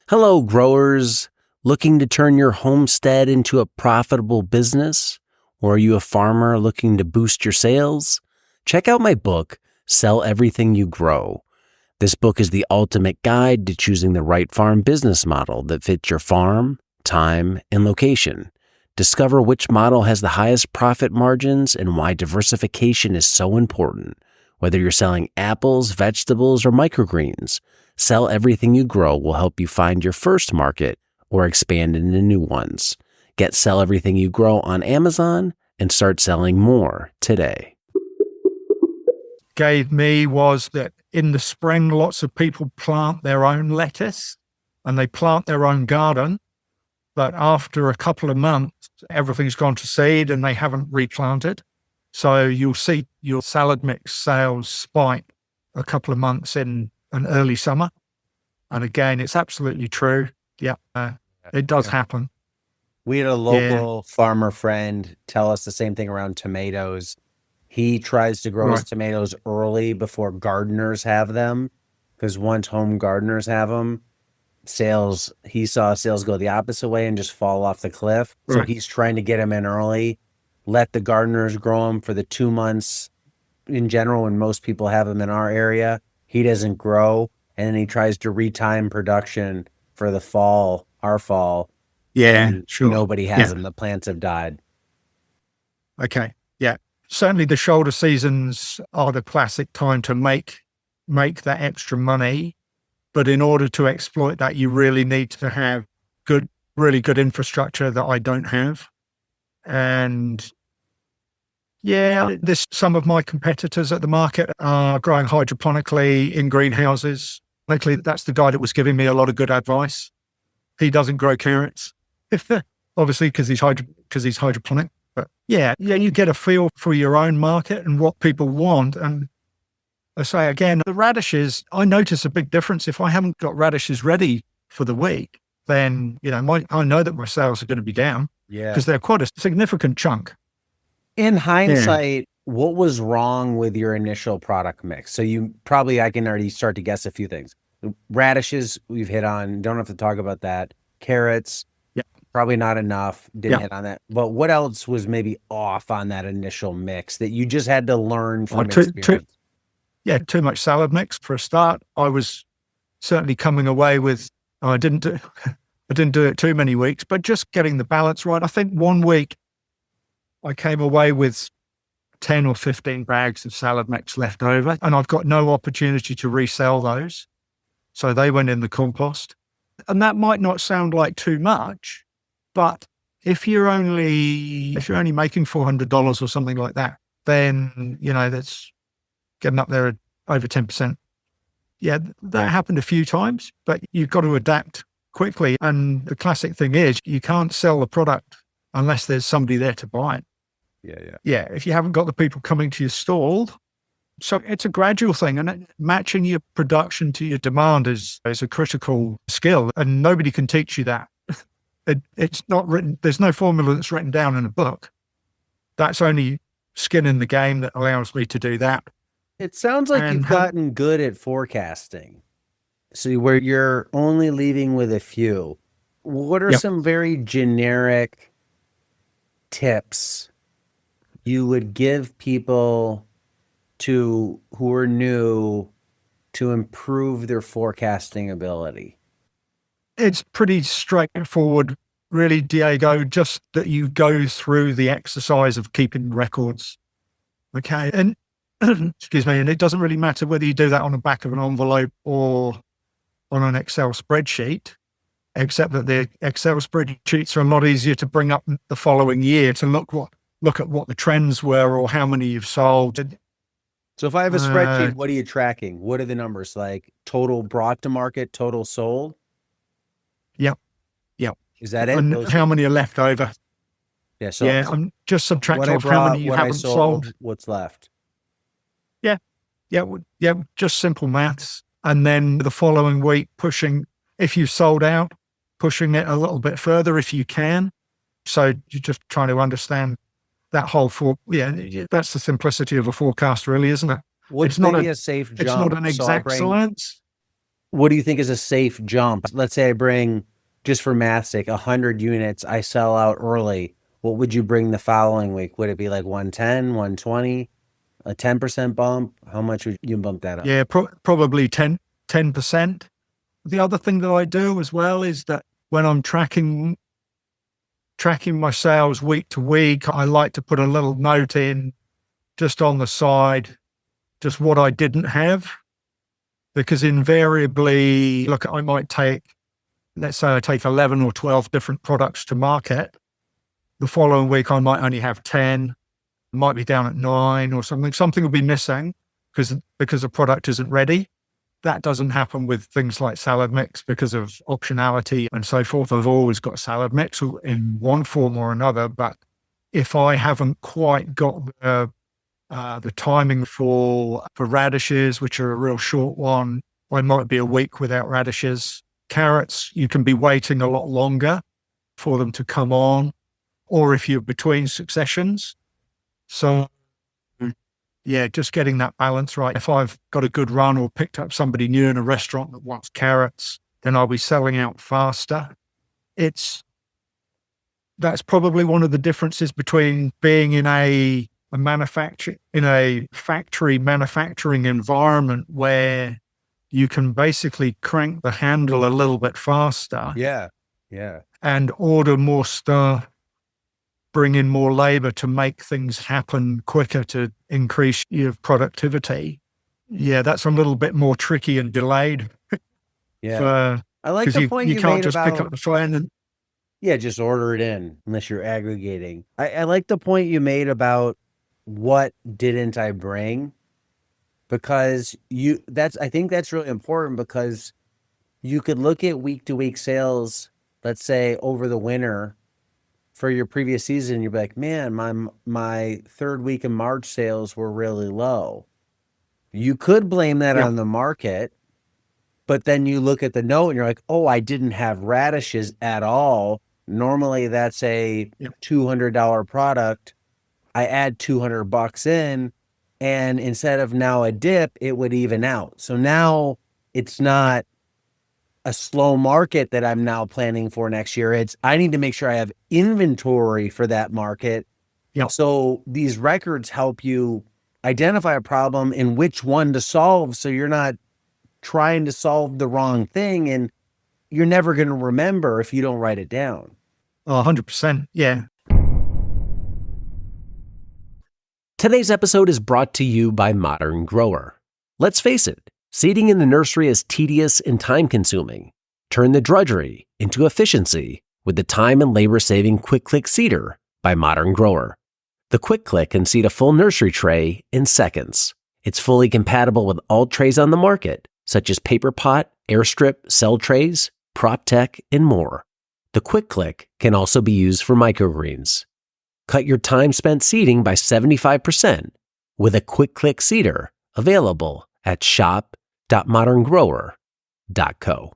Hello, growers. Looking to turn your homestead into a profitable business? Or are you a farmer looking to boost your sales? Check out my book, Sell Everything You Grow. This book is the ultimate guide to choosing the right farm business model that fits your farm, time, and location. Discover which model has the highest profit margins and why diversification is so important. Whether you're selling apples, vegetables, or microgreens, Sell Everything You Grow will help you find your first market or expand into new ones. Get Sell Everything You Grow on Amazon and start selling more today. Gave me was that in the spring, lots of people plant their own lettuce and they plant their own garden. But after a couple of months, everything's gone to seed and they haven't replanted. So you'll see your salad mix sales spike a couple of months in an early summer. And again, it's absolutely true. Yeah, it does happen. We had a local farmer friend tell us the same thing around tomatoes. He tries to grow his tomatoes early before gardeners have them, because once home gardeners have them, he saw sales go the opposite way and just fall off the cliff. So he's trying to get them in early, let the gardeners grow them for the 2 months in general when most people have them in our area. He doesn't grow, and then he tries to retime production for the fall, our fall. Yeah, sure. Nobody has them. The plants have died. Okay, yeah. Certainly the shoulder seasons are the classic time to make that extra money. But in order to exploit that, you really need to have really good infrastructure that I don't have. And some of my competitors at the market are growing hydroponically in greenhouses. Luckily, that's the guy that was giving me a lot of good advice. He doesn't grow carrots, obviously, because he's hydroponic. But you get a feel for your own market and what people want. And I say again, the radishes, I notice a big difference. If I haven't got radishes ready for the week, then I know that my sales are going to be down. Yeah, because they're quite a significant chunk. In hindsight, what was wrong with your initial product mix? So I can already start to guess a few things. Radishes, we've hit on, don't have to talk about that. Carrots, probably not enough, didn't hit on that. But what else was maybe off on that initial mix that you just had to learn from experience? Too much salad mix for a start. I was certainly coming away with, I didn't do it too many weeks, but just getting the balance right. I think 1 week I came away with 10 or 15 bags of salad mix left over, and I've got no opportunity to resell those. So they went in the compost. And that might not sound like too much, but if you're only making $400 or something like that, then, that's getting up there at over 10%. Yeah, that happened a few times, but you've got to adapt quickly. And the classic thing is you can't sell the product unless there's somebody there to buy it. Yeah. If you haven't got the people coming to your stall, so it's a gradual thing, and matching your production to your demand is a critical skill, and nobody can teach you that. It's not written. There's no formula that's written down in a book. That's only skin in the game that allows me to do that. It sounds like you've gotten good at forecasting. So where you're only leaving with a few, what are some very generic tips you would give people who are new to improve their forecasting ability? It's pretty straightforward, really, Diego, just that you go through the exercise of keeping records. Okay. And excuse me, and it doesn't really matter whether you do that on the back of an envelope or on an Excel spreadsheet, except that the Excel spreadsheets are a lot easier to bring up the following year to look at what the trends were or how many you've sold. So if I have a spreadsheet, what are you tracking? What are the numbers, like total brought to market, total sold? Yep. Is that it? And how many are left over? Yeah. So I'm just subtracting off how many you haven't sold. What's left? Yeah. Just simple maths. And then the following week, if you sold out, pushing it a little bit further if you can. So you're just trying to understand that whole that's the simplicity of a forecast, really, isn't it? It's not a safe jump. It's not an exact science. what do you think is a safe jump? Let's say I bring, just for math's sake, 100 units, I sell out early. What would you bring the following week? Would it be like 110, 120, a 10% bump? How much would you bump that up? Yeah, probably 10%. The other thing that I do as well is that when I'm tracking my sales week to week, I like to put a little note in just on the side, just what I didn't have. Because invariably, look, I might let's say I take 11 or 12 different products to market. The following week, I might only have 10, might be down at 9 or something. Something will be missing because the product isn't ready. That doesn't happen with things like salad mix because of optionality and so forth. I've always got salad mix in one form or another, but if I haven't quite got the timing for radishes, which are a real short one, I might be a week without radishes. Carrots, you can be waiting a lot longer for them to come on, or if you're between successions. So yeah, just getting that balance right. If I've got a good run or picked up somebody new in a restaurant that wants carrots, then I'll be selling out faster. That's probably one of the differences between being in a factory manufacturing environment where you can basically crank the handle a little bit faster. Yeah. And order more stuff, bring in more labor to make things happen quicker to increase your productivity. Yeah, that's a little bit more tricky and delayed. Yeah. I like the point you can't made just about, pick up the phone and just order it in unless you're aggregating. I like the point you made about what didn't I bring, because I think that's really important, because you could look at week to week sales, let's say over the winter for your previous season. You'd be like, man, my third week of March sales were really low. You could blame that on the market, but then you look at the note and you're like, oh, I didn't have radishes at all. Normally that's a $200 product. I add $200 in, and instead of now a dip, it would even out. So now it's not a slow market that I'm now planning for next year. I need to make sure I have inventory for that market. Yep. So these records help you identify a problem and which one to solve, so you're not trying to solve the wrong thing, and you're never going to remember if you don't write it down. 100%. Yeah. Today's episode is brought to you by Modern Grower. Let's face it, seeding in the nursery is tedious and time-consuming. Turn the drudgery into efficiency with the time and labor-saving Quick Click Seeder by Modern Grower. The Quick Click can seed a full nursery tray in seconds. It's fully compatible with all trays on the market, such as paper pot, airstrip, cell trays, PropTech, and more. The Quick Click can also be used for microgreens. Cut your time spent seeding by 75% with a Quick Click Seeder available at shop.moderngrower.co.